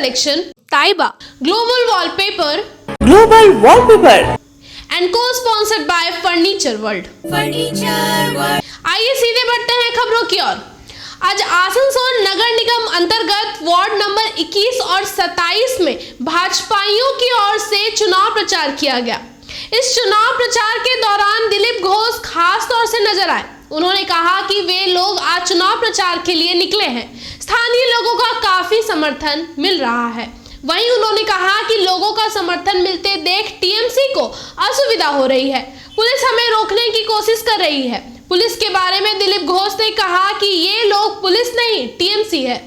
collection, Taiba, Global Wallpaper, and co-sponsored by Furniture World. आइए सीधे बढ़ते हैं खबरों की ओर। आज आसनसोल नगर निगम अंतर्गत वार्ड नंबर 21 और 27 में भाजपाइयों की ओर से चुनाव प्रचार किया गया। इस चुनाव प्रचार के दौरान दिलीप घोष खास तौर से नजर आए। उन्होंने कहा कि वे लोग आज चुनाव प्रचार के लिए निकले हैं, स्थानीय लोगों का काफी समर्थन मिल रहा है। वहीं उन्होंने कहा कि लोगों का समर्थन मिलते देख टीएमसी को असुविधा हो रही है, पुलिस हमें रोकने की कोशिश कर रही है। पुलिस के बारे में दिलीप घोष ने कहा कि ये लोग पुलिस नहीं टीएमसी है।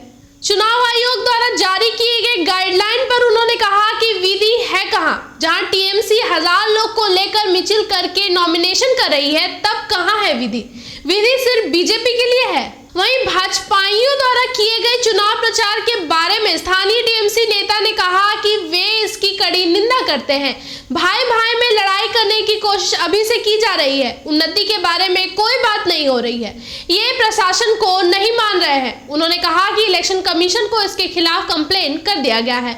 चुनाव आयोग द्वारा जारी किए गए गाइडलाइन पर उन्होंने कहा कि विधि है कहां, जहां टीएमसी 1000 लोग को लेकर मिचिल करके नॉमिनेशन कर रही है, तब कहां है विधि? विधि सिर्फ बीजेपी के लिए है। वहीं भाजपाइयों द्वारा किए गए चुनाव प्रचार के बारे में स्थानीय टीएमसी नेता ने कहा कि वे इसकी कड़ी निंदा करते हैं। भाई भाई में लड़ाई करने की कोशिश अभी से की जा रही है। उन्नति के बारे में कोई बात नहीं हो रही है, ये प्रशासन को नहीं मान रहे हैं। उन्होंने कहा कि इलेक्शन कमीशन को इसके खिलाफ कंप्लेन कर दिया गया है।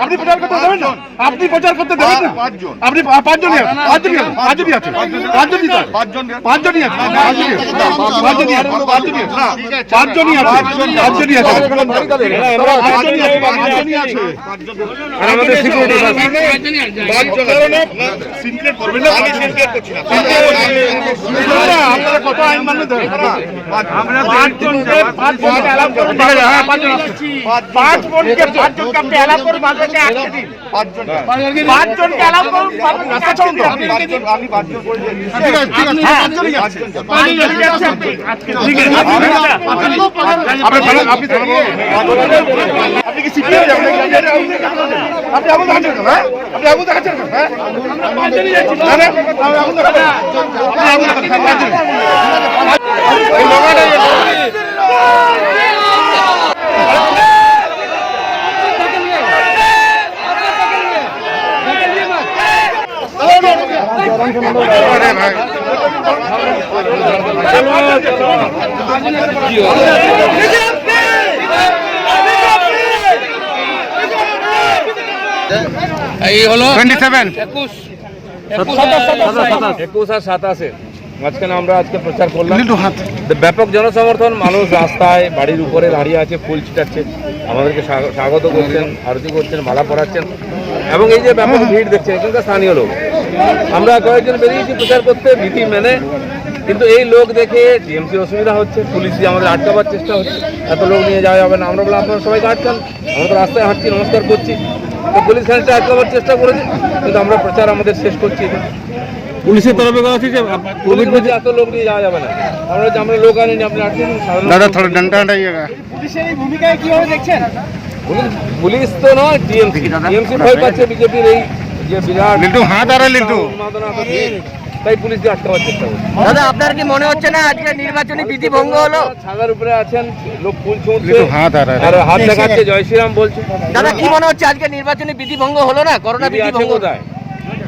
আপনি প্রচার করতে দেবেন না, আপনি প্রচার করতে দেবেন না। আপনি পাঁচজনই আছে, পাঁচজনই আছে, পাঁচজনই আছে, পাঁচজনই আছে, পাঁচজনই আছে, পাঁচজনই আছে, পাঁচজনই আছে, পাঁচজনই আছে, পাঁচজনই আছে। আমাদের সিকিউরিটি সিনক্রেট করবেন না, আমি সিনক্রেট করছি না। আপনারা কত আইন মানলে ধরে আমরা পাঁচজনকে অ্যালাউ করব। হ্যাঁ, পাঁচজন আছে, পাঁচজনকে আপনি অ্যালাউ করুন। পাঁচজনকে অ্যালাউ করুন, রাস্তা ছাড়ুন তো। আপনি পাঁচজন করে দিন। ঠিক আছে, ঠিক আছে, পাঁচজনই আছে, পাঁচজনই আছে। ঠিক আছে, আপনি কি সিপিএম যাবেন? আপনি আগুন দেখাচ্ছেন কেন? হ্যাঁ, আপনি আগুন দেখাচ্ছেন কেন? হ্যাঁ, পাঁচজনই যাচ্ছি না, আগুন দেখাচ্ছেন, আপনি আগুন দেখাচ্ছেন। এই লোকাটা এই হলো 27 21 আর 27 মাঝখানে আমরা আজকে প্রচার করলাম। ব্যাপক জনসমর্থন, মানুষ রাস্তায় বাড়ির উপরে দাঁড়িয়ে আছে, ফুল ছিটাচ্ছে, আমাদেরকে স্বাগত করছেন, আরতি করছেন, মালা পরাচ্ছেন। এবং এই যে ব্যাপক ভিড় দেখছেন, এখানকার স্থানীয় লোক, আমরা কয়েকজন বেরিয়েছি প্রচার করতে বিধি মেনে, কিন্তু এই লোক দেখে টিএমসির অসুবিধা হচ্ছে, পুলিশই আমাদের আটকাবার চেষ্টা হচ্ছে। এত লোক নিয়ে যাওয়া যাবে না। আমরা বললাম আপনারা সবাইকে আটকান, আমরা তো রাস্তায় হাঁটছি, নমস্কার করছি, তো পুলিশ খানিকটা আটকাবার চেষ্টা করেছে, কিন্তু আমরা প্রচার আমাদের শেষ করছি। পুলিশের তরফে কথা হচ্ছে যে পুলিশ বলছে এত লোক নিয়ে যাওয়া যাবে না। আমরা লোক আনিনি, আপনি আটকে দিন। দাদা থোড়া ডান্ডা হটাইয়েগা। পুলিশের এই ভূমিকায় কিভাবে দেখছেন? পুলিশ তো নয়, টিএমসি ভয় পাচ্ছে বিজেপির এই যে বিরাট লিল্টু হাত আর লিল্টু, তাই পুলিশকে আটকাবার চেষ্টা করছে। দাদা, আপনার কি মনে হচ্ছে না আজকে নির্বাচনী বিধি ভঙ্গ হলো? ছাগার উপরে আছেন, লোক ফুল ছুঁড়ছে আর হাত দেখাচ্ছে, জয় শ্রীরাম বলছে। দাদা, কি মনে হচ্ছে আজকে নির্বাচনী বিধি ভঙ্গ হলো না? করোনা বিধি আছে ভঙ্গ কোথায়?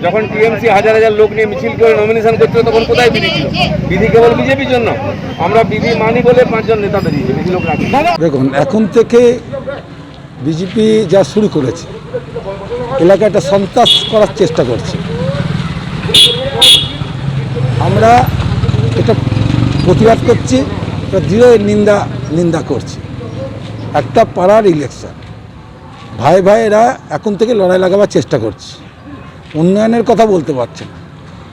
যখন টিএমসি হাজার হাজার লোক নিয়ে মিছিল করে নমিনেশন করছিল, তখন কোথায় বিধি ছিল? বিধি কেবল বিজেপির জন্য। আমরা বিধি মানি বলে 5 জন নেতা বেরিয়েছে, বেশি লোক রাখি। দেখুন, এখন থেকে বিজেপি যা শুরু করেছে, এলাকাটা সন্ত্রাস করার চেষ্টা করছে। আমরা এটা প্রতিবাদ করছি, দৃঢ় নিন্দা করছি। একটা পাড়ার ইলেকশন, ভাই ভাইয়েরা এখন থেকে লড়াই লাগাবার চেষ্টা করছে, উন্নয়নের কথা বলতে পারছে না।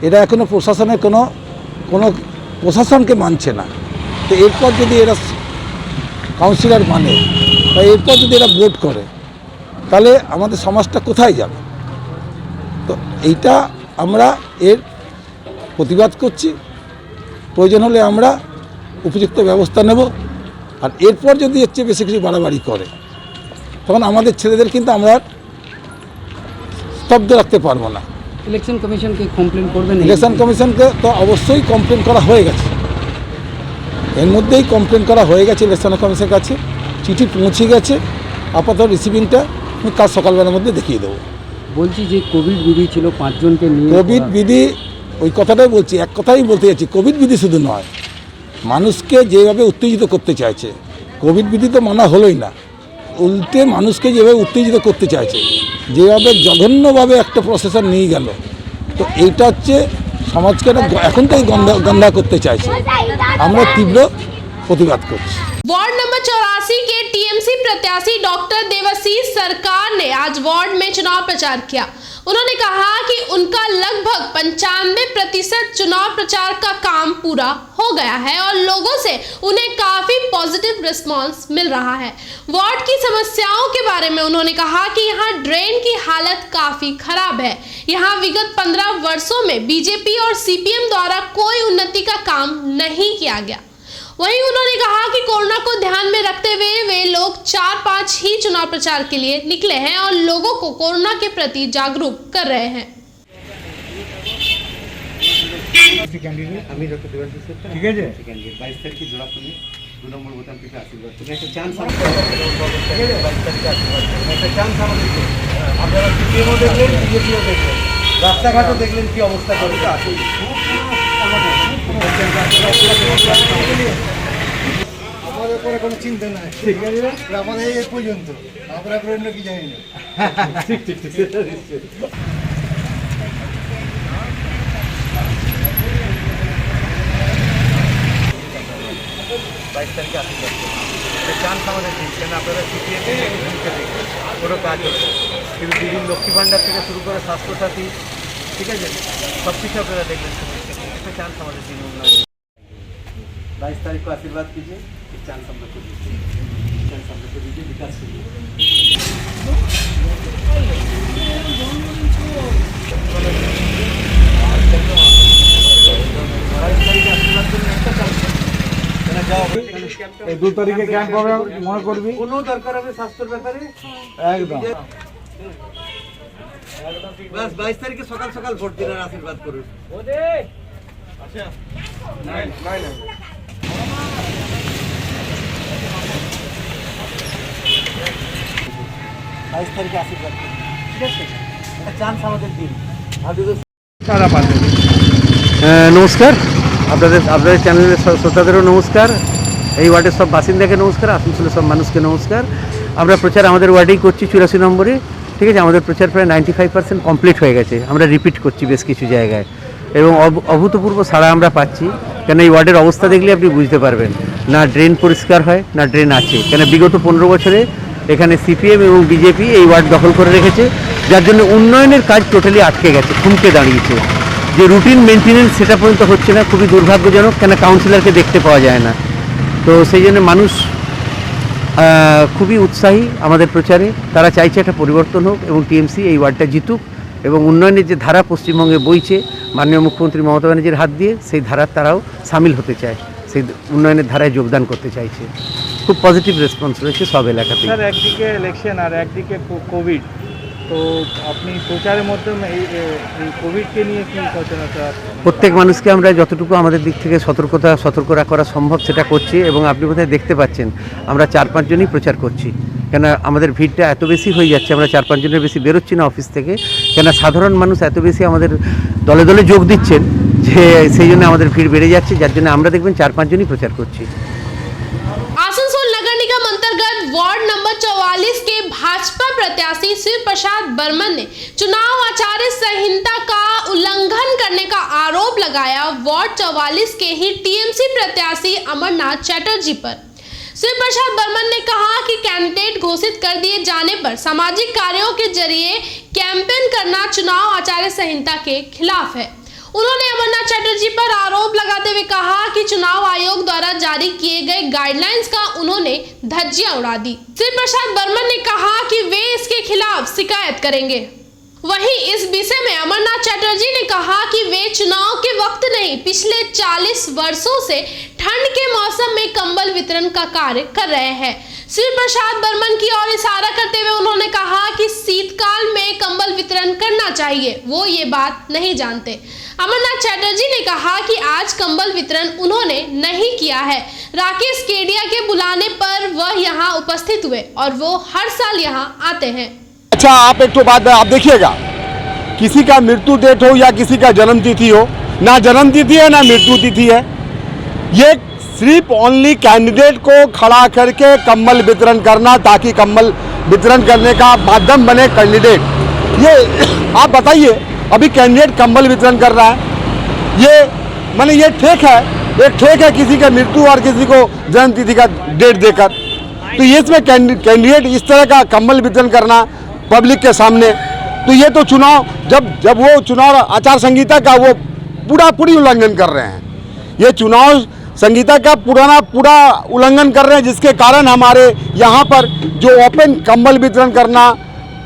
এরা এখনও প্রশাসনের কোনো প্রশাসনকে মানছে না। তো এরপর যদি এরা কাউন্সিলর মানে বা এরপর যদি এরা ভোট করে, তাহলে আমাদের সমাজটা কোথায় যাবে? তো এইটা আমরা এর প্রতিবাদ করছি। প্রয়োজন হলে আমরা উপযুক্ত ব্যবস্থা নেব। আর এরপর যদি এর চেয়ে বেশি কিছু বাড়াবাড়ি করে, তখন আমাদের ছেলেদের কিন্তু আমরা স্তব্ধ রাখতে পারবো না। ইলেকশন কমিশনকে কমপ্লেন করবেন? ইলেকশন কমিশনকে তো অবশ্যই কমপ্লেন করা হয়ে গেছে, এর মধ্যেই কমপ্লেন করা হয়ে গেছে ইলেকশন কমিশনের কাছে, চিঠি পৌঁছে গেছে। আপাতত রিসিভিংটা আমি কাল সকালবেলার মধ্যে দেখিয়ে দেবো। বলছি যে কোভিড বিধি ছিল 5 জনকে নিয়ে কোভিড বিধি ওই কথাটাই বলছি, এক কথাই বলতে যাচ্ছি, কোভিড বিধি শুধু নয়, মানুষকে যেভাবে উত্তেজিত করতে চাইছে, কোভিড বিধি তো মানা হলোই না, উল্টে মানুষকে যেভাবে উত্তেজিত করতে চাইছে, যেভাবে জঘন্যভাবে একটা প্রসেসর নিয়ে গেল, তো এইটা হচ্ছে সমাজকে এখন থেকে গন্ধা করতে চাইছে। আমরা তীব্র প্রতিবাদ করছি। वार्ड नंबर 84 के टीएमसी प्रत्याशी डॉक्टर देवाशीष सरकार ने आज वार्ड में चुनाव प्रचार किया। उन्होंने कहा कि उनका लगभग 95% चुनाव प्रचार का काम पूरा हो गया है और लोगों से उन्हें काफी पॉजिटिव रिस्पांस मिल रहा है। वार्ड की समस्याओं के बारे में उन्होंने कहा कि यहाँ ड्रेन की हालत काफी खराब है। यहाँ विगत 15 वर्षों में बीजेपी और सीपीएम द्वारा कोई उन्नति का काम नहीं किया गया। वहीं उन्होंने कहा कि कोरोना को ध्यान में रखते हुए वे लोग 4-5 ही चुनाव प्रचार के लिए निकले हैं और लोगों को कोरोना के प्रति जागरूक कर रहे हैं। ঠিক আছে 22 তারিখে জোড়া পুলিশ 2 নম্বর বোতাম থেকে আশীর্বাদ তুমি একটা চান্স একটা চান্স আমাদেরকে আপনারা সিপিএমও দেখলেন বিজেপিও দেখলেন রাস্তাঘাটও দেখলেন কি অবস্থা করে আসুন আমাদের উপরে কোনো চিন্তা নাই ঠিক আছে আমাদের এই পর্যন্ত আমরা অন্য কি জানি না ঠিক ঠিক ঠিক সেটা নিশ্চয়ই 22 তারিখে আশীর্বাদ করুন চান্স আমাদের দিচ্ছেন আপনারা সিপিএম কোনো কাজ হচ্ছে কিন্তু বিভিন্ন লক্ষ্মী ভাণ্ডার থেকে শুরু করে স্বাস্থ্যসাথী ঠিক আছে সব কিছু আপনারা দেখবেন একটা চান্স আমাদের দিন উন্নয়ন 22 तारीख को आशीर्वाद कीजिए एक चांस हम लोग को दीजिए चांस हम लोग को दीजिए विकास कीजिए এই 2 তারিখে ক্যাম্প হবে মনে করবি কোনো দরকার হবে স্বাস্থ্যের ব্যাপারে একদম বাস 22 তারিখে সকাল সকাল ভোট দিনের আশীর্বাদ করুন আচ্ছা নাই নাই নাই 22 তারিখে আশীর্বাদ করুন ঠিক আছে একটা চান্স আমাদের দিন সারা পাতে নমস্কার আপনাদের চ্যানেলের শ্রোতাদেরও নমস্কার, এই ওয়ার্ডের সব বাসিন্দাকে নমস্কার, আসানসোলের সব মানুষকে নমস্কার। আমরা প্রচার আমাদের ওয়ার্ডেই করছি 84 নম্বরে, ঠিক আছে। আমাদের প্রচার প্রায় 95% কমপ্লিট হয়ে গেছে। আমরা রিপিট করছি বেশ কিছু জায়গায় এবং অভূতপূর্ব সাড়া আমরা পাচ্ছি। কেন এই ওয়ার্ডের অবস্থা দেখলে আপনি বুঝতে পারবেন, না ড্রেন পরিষ্কার হয় না ড্রেন আছে। কেন বিগত 15 বছরে এখানে সিপিএম এবং বিজেপি এই ওয়ার্ড দখল করে রেখেছে, যার জন্য উন্নয়নের কাজ টোটালি আটকে গেছে, থমকে দাঁড়িয়েছে। যে রুটিন মেনটেনেন্স সেটা পর্যন্ত হচ্ছে না, খুবই দুর্ভাগ্যজনক। কেন কাউন্সিলরকে দেখতে পাওয়া যায় না। তো সেই জন্য মানুষ খুবই উৎসাহী আমাদের প্রচারে, তারা চাইছে একটা পরিবর্তন হোক এবং টিএমসি এই ওয়ার্ডটা জিতুক এবং উন্নয়নের যে ধারা পশ্চিমবঙ্গে বইছে মাননীয় মুখ্যমন্ত্রী মমতা ব্যানার্জির হাত দিয়ে, সেই ধারার তারাও সামিল হতে চায়, সেই উন্নয়নের ধারায় যোগদান করতে চাইছে। খুব পজিটিভ রেসপন্স রয়েছে সব এলাকাতে। স্যার, একদিকে ইলেকশন আর একদিকে কোভিড, তো আপনি প্রচারের মাধ্যমে এই কোভিডকে নিয়ে কী করছেন স্যার? প্রত্যেক মানুষকে আমরা যতটুকু আমাদের দিক থেকে সতর্ক করা সম্ভব সেটা করছি এবং আপনি কোথায় দেখতে পাচ্ছেন আমরা 4-5 জনই প্রচার করছি। কেন আমাদের ভিড়টা এত বেশি হয়ে যাচ্ছে, আমরা 4-5 জনের বেশি বেরোচ্ছি না অফিস থেকে। কেন সাধারণ মানুষ এত বেশি আমাদের দলে দলে যোগ দিচ্ছেন যে সেই জন্য আমাদের ভিড় বেড়ে যাচ্ছে, যার জন্য আমরা দেখবেন 4-5 জনই প্রচার করছি। आसनसोल नगर निगम अंतर्गत वार्ड नंबर 44 के भाजपा प्रत्याशी शिव प्रसाद बर्मन ने चुनाव आचार संहिता का उल्लंघन करने का आरोप लगाया वार्ड 44 के ही टीएमसी प्रत्याशी अमरनाथ चैटर्जी पर। शिव प्रसाद बर्मन ने कहा कि कैंडिडेट घोषित कर दिए जाने पर सामाजिक कार्यों के जरिए कैंपेन करना चुनाव आचार संहिता के खिलाफ है। उन्होंने अमरनाथ चैटर्जी पर आरोप लगाते हुए कहा कि चुनाव आयोग द्वारा जारी किए गए गाइडलाइंस का उन्होंने धज्जियां उड़ा दी। शिव प्रसाद बर्मन ने कहा कि वे इसके खिलाफ शिकायत करेंगे। वहीं इस विषय में अमरनाथ चैटर्जी ने कहा कि वे चुनाव के वक्त नहीं, पिछले 40 वर्षों से ठंड के मौसम में कंबल वितरण का कार्य कर रहे हैं। शिव प्रसाद बर्मन की ओर इशारा करते हुए उन्होंने कहा कि शीतकाल में कंबल वितरण करना चाहिए, वो ये बात नहीं जानते। अमरनाथ चैटर्जी ने कहा कि आज कंबल वितरण उन्होंने नहीं किया है। राकेश केडिया के बुलाने पर वह यहाँ उपस्थित हुए और वो हर साल यहाँ आते हैं। अच्छा आप एक तो बात आप देखिएगा, किसी का मृत्यु डेट हो या किसी का जन्म तिथि हो, ना जन्म तिथि है ना मृत्यु तिथि है, ये सिर्फ ओनली कैंडिडेट को खड़ा करके कंबल वितरण करना ताकि कंबल वितरण करने का माध्यम बने कैंडिडेट। ये आप बताइए, अभी कैंडिडेट कंबल वितरण कर रहा है, ये माने ये ठेक है, एक ठेक है किसी का मृत्यु और किसी को जन्म तिथि का डेट देकर। तो ये इसमें कैंडिडेट इस तरह का कंबल वितरण करना पब्लिक के सामने, तो ये तो चुनाव जब वो चुनाव आचार संहिता का वो पूरी उल्लंघन कर रहे हैं। ये चुनाव संहिता का पूरा उल्लंघन कर रहे हैं, जिसके कारण हमारे यहाँ पर जो ओपन कंबल वितरण करना,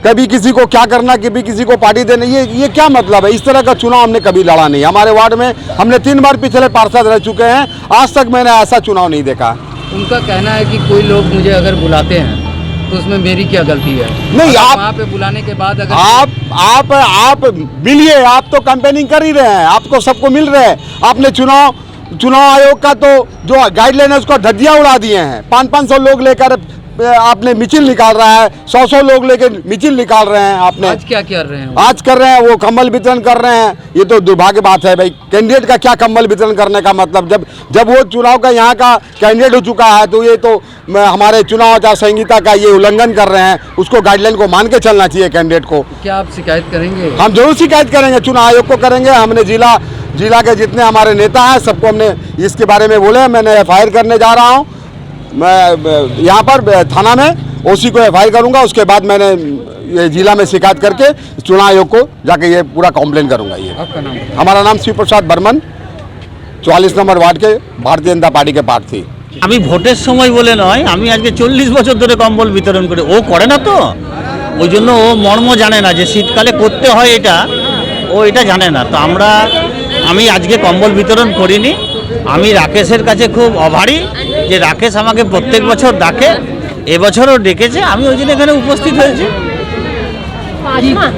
कभी किसी को क्या करना, कभी किसी को पार्टी देना, ये क्या मतलब है? इस तरह का चुनाव हमने कभी लड़ा नहीं। हमारे वार्ड में हमने 3 बार पिछले पार्षद रह चुके हैं, आज तक मैंने ऐसा चुनाव नहीं देखा। उनका कहना है कि कोई लोग मुझे अगर बुलाते हैं तो उसमें मेरी क्या गलती है? नहीं, आप वहाँ पे बुलाने के बाद अगर आप मिलिए, आप तो कैंपेनिंग कर ही रहे हैं, आपको सबको मिल रहे हैं। आपने चुनाव आयोग का तो जो गाइडलाइन है उसको धज्जियां उड़ा दिए हैं। 500 लोग लेकर आपने मिचिल निकाल रहा है, 100 लोग लेकर मिचिल निकाल रहे हैं। आपने आज क्या कर रहे हैं? आज कर रहे हैं वो कंबल वितरण कर रहे हैं। ये तो दुर्भाग्य बात है भाई, कैंडिडेट का क्या कंबल वितरण करने का मतलब? जब वो चुनाव का यहाँ का कैंडिडेट हो चुका है तो ये तो हमारे चुनाव आचार संहिता का ये उल्लंघन कर रहे हैं। उसको गाइडलाइन को मान के चलना चाहिए कैंडिडेट को। क्या आप शिकायत करेंगे? हम जरूर शिकायत करेंगे, चुनाव आयोग को करेंगे। हमने जिला के जितने हमारे नेता हैं सबको हमने इसके बारे में बोले। मैंने FIR करने जा रहा हूँ, मैं यहाँ पर थाना में OC को FIR करूँगा। उसके बाद मैंने ये जिला में शिकायत करके चुनाव आयोग को जाके ये पूरा कॉम्प्लेन करूँगा। ये आपका नाम? हमारा नाम शिव प्रसाद बर्मन, 44 নম্বর वार्ड के भारतीय जनता पार्टी के प्रार्थी। আমি ভোটের সময় বলে নয়, আমি আজকে 40 বছর ধরে কম্বল বিতরণ করি। ও করে না তো, ওই জন্য ও মর্ম জানে না যে শীতকালে করতে হয় এটা, ও এটা জানে না। তো আমি আজকে কম্বল বিতরণ করিনি। আমি রাকেশের কাছে খুব অভারী যে রাকেশ আমাকে প্রত্যেক বছর ডাকে, এবছরও ডেকেছে, আমি ওই জন্য এখানে উপস্থিত হয়েছি।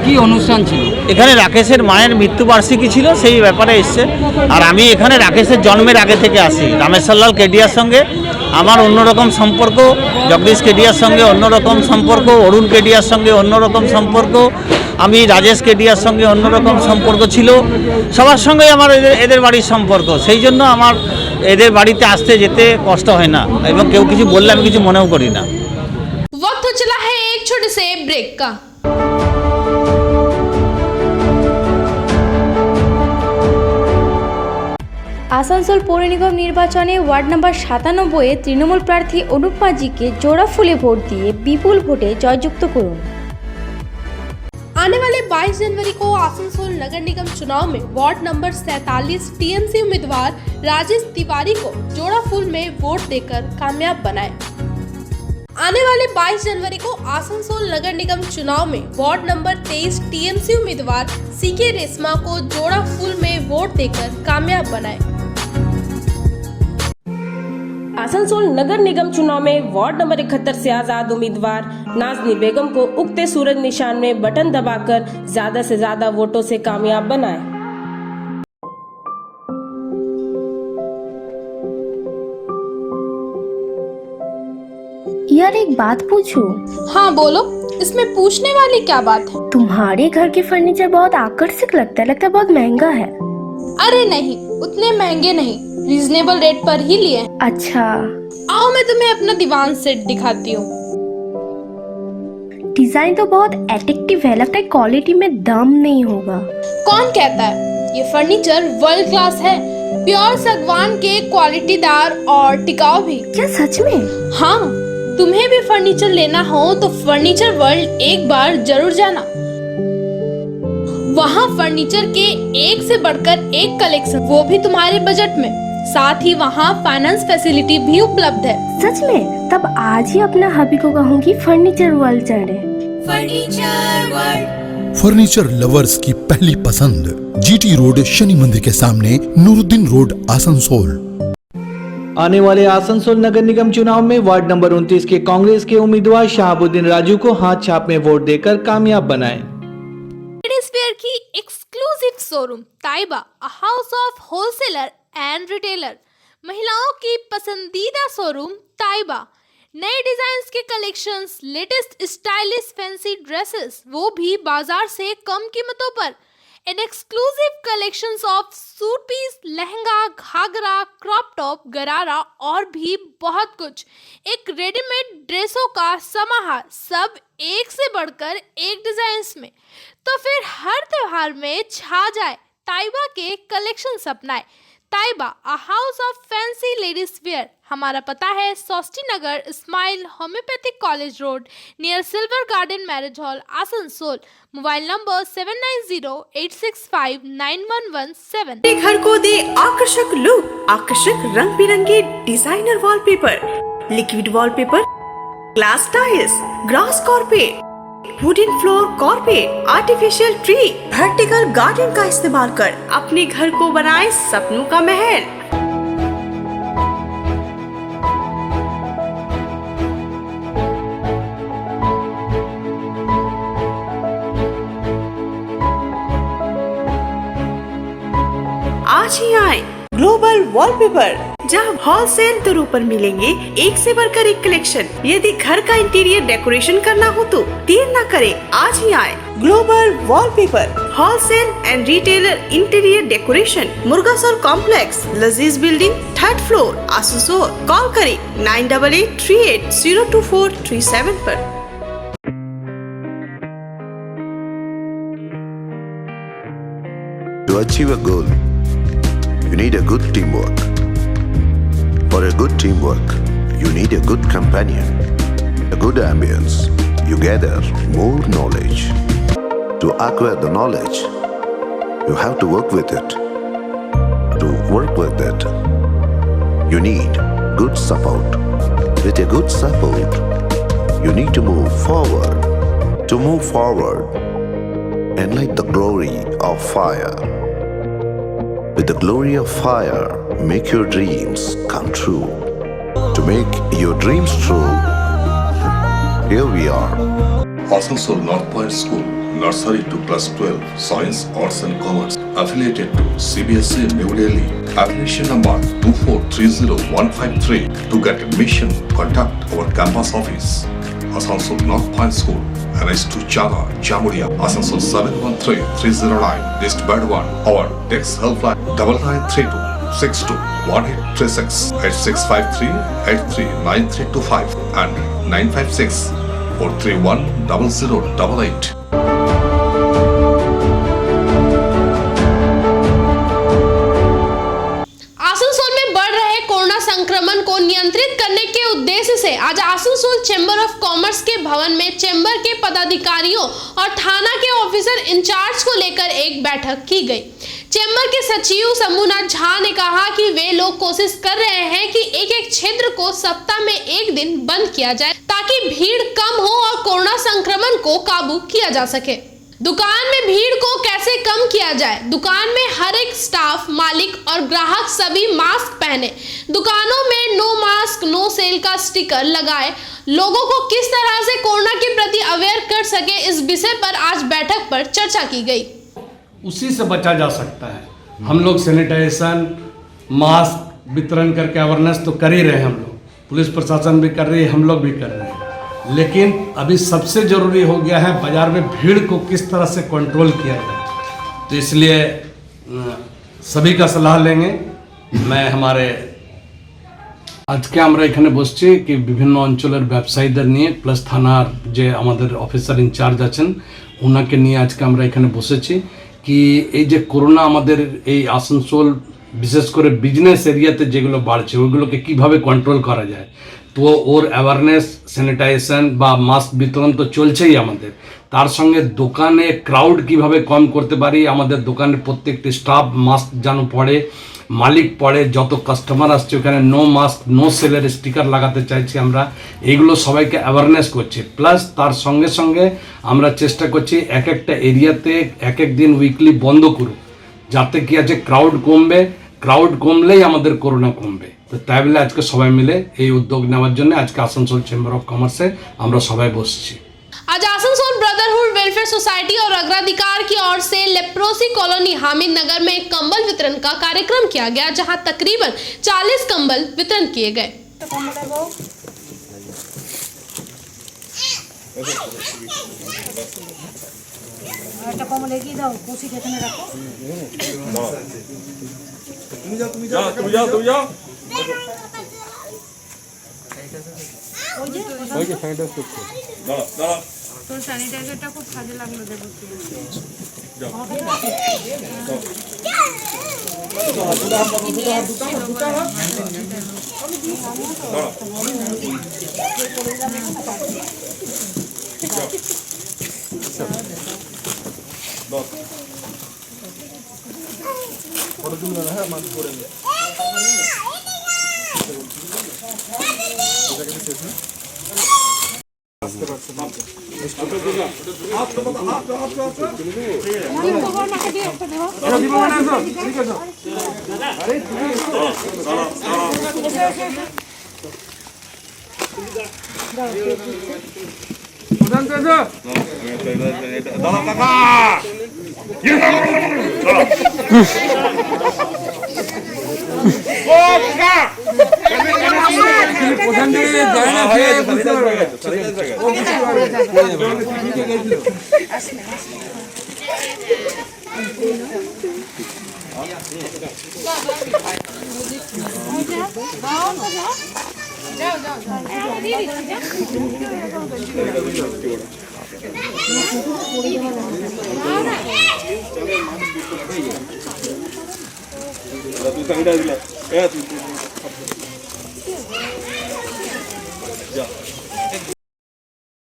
কি অনুষ্ঠান ছিল এখানে? রাকেশের মায়ের মৃত্যুবার্ষিকী ছিল, সেই ব্যাপারে এসছে। আর আমি এখানে রাকেশের জন্মের আগে থেকে আসি। রামেশ্বরলাল কেডিয়ার সঙ্গে আমার অন্যরকম সম্পর্ক, জগদীশ কেডিয়ার সঙ্গে অন্যরকম সম্পর্ক, অরুণ কেডিয়ার সঙ্গে অন্যরকম সম্পর্ক, আমি রাজেশ কেডিয়ার সঙ্গে অন্যরকম সম্পর্ক ছিল। সবার সঙ্গেই আমার এদের বাড়ির সম্পর্ক, সেই জন্য আমার এদের বাড়িতে আসতে যেতে কষ্ট হয় না, এবং কেউ কিছু বললে আমি কিছু মনেও করি না। वक्त हो चला है एक छोटे से ब्रेक का। আসানসোল পৌর নিগম নির্বাচনে ওয়ার্ড নম্বর 97-এ তৃণমূল প্রার্থী অনুপ মাঝিকে জোড়া ফুলে ভোট দিয়ে বিপুল ভোটে জয়যুক্ত করুন। आने वाले 22 जनवरी को आसनसोल नगर निगम चुनाव में वार्ड नंबर 47 TMC उम्मीदवार राजेश तिवारी को जोड़ा फूल में वोट देकर कामयाब बनाएं। आने वाले 22 जनवरी को आसनसोल नगर निगम चुनाव में वार्ड नंबर 23 TMC उम्मीदवार CK रेशमा को जोड़ा फूल में वोट देकर कामयाब बनाएं। आसनसोल नगर निगम चुनाव में वार्ड नंबर 71 से आजाद उम्मीदवार नाजनी बेगम को उगते सूरज निशान में बटन दबाकर ज्यादा से ज्यादा वोटों से कामयाब बनाएं। यार एक बात पूछूं? हाँ बोलो, इसमें पूछने वाली क्या बात है? तुम्हारे घर के फर्नीचर बहुत आकर्षक लगता है बहुत महंगा है। अरे नहीं, उतने महंगे नहीं, रीजनेबल रेट पर ही लिए। अच्छा, आओ मैं तुम्हें अपना दीवान सेट दिखाती हूँ। डिजाइन तो बहुत एट्रैक्टिव है, लगता है क्वालिटी में दम नहीं होगा। कौन कहता है? ये फर्नीचर वर्ल्ड क्लास है, प्योर सागवान के, क्वालिटीदार और टिकाऊ भी। क्या सच में? हाँ, तुम्हें भी फर्नीचर लेना हो तो फर्नीचर वर्ल्ड एक बार जरूर जाना। वहाँ फर्नीचर के एक से बढ़कर एक कलेक्शन, वो भी तुम्हारे बजट में। साथ ही वहाँ फाइनेंस फैसिलिटी भी उपलब्ध है। सच में? तब आज ही अपना हबी को कहूँगी फर्नीचर वर्ल्ड चढ़े। फर्नीचर लवर्स की पहली पसंद, GT रोड, शनि मंदिर के सामने, नूरुद्दीन रोड, आसनसोल। आने वाले आसनसोल नगर निगम चुनाव में वार्ड नंबर 29 के कांग्रेस के उम्मीदवार शहाबुद्दीन राजू को हाथ छाप में वोट देकर कामयाब बनाएं। लेडीज वेयर की exclusive showroom Taiba, a house of wholesaler and retailer. महिलाओं की पसंदीदा शोरूम ताइबा नए डिजाइन्स के collections, latest stylish fancy dresses, वो भी बाजार से कम कीमतों पर। इन exclusive collections of suit piece, lehenga, ghagra, crop top, gharara और भी बहुत कुछ। एक रेडीमेड ड्रेसों का समाहार, सब एक से बढ़कर एक डिजाइन्स में। तो फिर हर त्योहार में छा जाए ताइबा के कलेक्शंस अपनाए। Taiba, a house of fancy ladies wear. हमारा पता है Sosti Nagar, smile homeopathic college road, near silver garden marriage hall, Asansol. Mobile number 7908659117। घर को दे आकर्षक लुक, आकर्षक रंग बिरंगे designer wallpaper, liquid wallpaper, glass tiles, grass carpet, wooden floor carpet, artificial tree, vertical garden का इस्तेमाल कर अपने घर को बनाए सपनों का महल। आज ही आए ग्लोबल वॉलपेपर, जहां होलसेल दरों पर मिलेंगे एक से बढ़कर एक कलेक्शन। यदि घर का इंटीरियर डेकोरेशन करना हो तो देर न करें, आज ही आए global wallpaper, wholesale and retailer interior decoration, Murgasol complex, Lazeez building, 3rd floor, Asansol. Call करें 9883802437 पर। To achieve a goal, you need a good teamwork. For a good teamwork, you need a good companion, a good ambience. You gather more knowledge. To acquire the knowledge, you have to work with it. To work with it, you need good support. With a good support, you need to move forward. To move forward, enlight the glory of fire. With the glory of fire, make your dreams come true. To make your dreams true, here we are. Asansol North Point School, Nursery to +12, Science, Arts and Commerce, affiliated to CBSE New Delhi. Affiliation number 2430153. To get admission, contact our campus office. Asansol North Point School, NH2 Chaga, Jamuria, Asansol 713309, East Bad 1. Our text helpline 9932621836, 8653839325 and 95643100088. Asansol में बढ़ रहे corona संक्रमण को नियंत्रित करने के उद्देश्य से आज आसनसोल चैम्बर ऑफ कॉमर्स के भवन में चैम्बर के पदाधिकारियों और थाना के ऑफिसर इंचार्ज को लेकर एक बैठक की गई। चैम्बर के सचिव शंभुनाथ झा ने कहा कि वे लोग कोशिश कर रहे हैं कि एक एक क्षेत्र को सप्ताह में एक दिन बंद किया जाए ताकि भीड़ कम हो और कोरोना संक्रमण को काबू किया जा सके। दुकान में भीड़ को कैसे कम किया जाए? दुकान में हर एक स्टाफ, मालिक और ग्राहक सभी मास्क पहने, दुकानों में नो मास्क नो सेल का स्टिकर लगाए, लोगों को किस तरह से कोरोना के प्रति अवेयर कर सके, इस विषय पर आज बैठक पर चर्चा की गई। उसी से बचा जा सकता है। हम लोग सैनिटाइजेशन, मास्क वितरण करके अवेयरनेस तो कर ही रहे हैं, हम लोग पुलिस प्रशासन भी कर रही है, हम लोग भी कर रहे हैं। लेकिन अभी सबसे ज़रूरी हो गया है बाज़ार में भीड़ को किस तरह से कंट्रोल किया जाए। तो इसलिए सभी का सलाह लेंगे। मैं हमारे আজকে আমরা এখানে বসছি কি বিভিন্ন অঞ্চলের ব্যবসায়ীদের নিয়ে প্লাস থানার যে আমাদের অফিসার ইনচার্জ আছেন ওনাকে নিয়ে আজকে আমরা এখানে বসেছি কি এই যে করোনা আমাদের এই আসানসোল বিশেষ করে বিজনেস এরিয়াতে যেগুলো বাড়ছে ওইগুলোকে কিভাবে কন্ট্রোল করা যায়। তো ওর অ্যাওয়ারনেস, স্যানিটাইজেশন বা মাস্ক বিতরণ তো চলছেই আমাদের, তার সঙ্গে দোকানে ক্রাউড কিভাবে কম করতে পারি, আমাদের দোকানের প্রত্যেকটি স্টাফ মাস্ক যেন পরে, মালিক পড়ে, যত কাস্টমার আসছে ওখানে নো মাস্ক নো সেলের স্টিকার লাগাতে চাইছি আমরা, এইগুলো সবাইকে অ্যাওয়ারনেস করছি। প্লাস তার সঙ্গে সঙ্গে আমরা চেষ্টা করছি এক একটা এরিয়াতে এক এক দিন উইকলি বন্ধ করুক, যাতে কি আছে ক্রাউড কমবে, ক্রাউড কমলেই আমাদের করোনা কমবে। তো তাই বলে আজকে সবাই মিলে এই উদ্যোগ নেওয়ার জন্য আজকে আসানসোল চেম্বার অফ কমার্সে আমরা সবাই বসছি। आज आसनसोल ब्रदरहुड वेलफेयर सोसाइटी और अग्राधिकार की ओर से लेप्रोसी कॉलोनी हामिद नगर में कंबल वितरण का कार्यक्रम किया गया, जहां तकरीबन 40 कंबल वितरण किए गए। একটা কমল এগিয়ে দাও, কুচি এখানে রাখো। তুমি যাও। ওই যে স্যানিটাইজ করছে। দাঁড়া। তোর স্যানিটাইজারটা খুব কাজে লাগলো দেবো।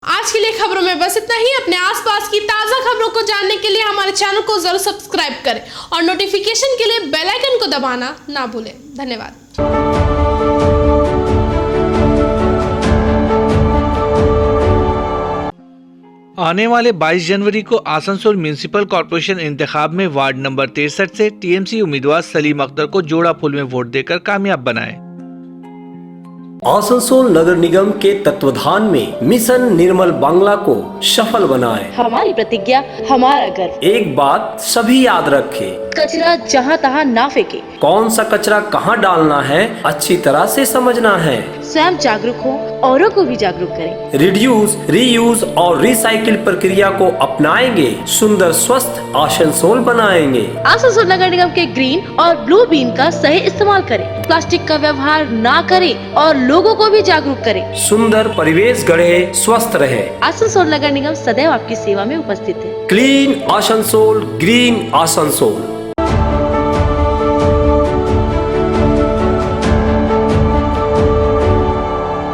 आज के लिए खबरों में बस इतना ही। अपने आसपास की ताज़ा खबरों को जानने के लिए हमारे चैनल को जरूर सब्सक्राइब करें और नोटिफिकेशन के लिए बेल आइकन को दबाना ना भूलें। धन्यवाद। आने वाले 22 जनवरी को आसनसोल म्यूनिसिपल कॉर्पोरेशन इंतखाब में वार्ड नंबर 63 से टीएमसी उम्मीदवार सलीम अख्तर को जोड़ा फूल में वोट देकर कामयाब बनाएं। आसनसोल नगर निगम के तत्वाधान में मिशन निर्मल बांग्ला को सफल बनाएं। हमारी प्रतिज्ञा, हमारा गर्व। एक बात सभी याद रखें, कचरा जहाँ तहाँ ना फेंके। कौन सा कचरा कहाँ डालना है अच्छी तरह से समझना है। स्वयं जागरूक हो, औरों को भी जागरूक करें। रिड्यूस, रीयूज और रिसाइकिल प्रक्रिया को अपनाएंगे, सुंदर स्वस्थ आसनसोल बनाएंगे। आसनसोल नगर निगम के ग्रीन और ब्लू बीन का सही इस्तेमाल करें। प्लास्टिक का व्यवहार ना करें और लोगों को भी जागरूक करें। सुंदर परिवेश गढ़े, स्वस्थ रहे। आसनसोल नगर निगम सदैव आपकी सेवा में उपस्थित है। Clean Asansol, green Asansol.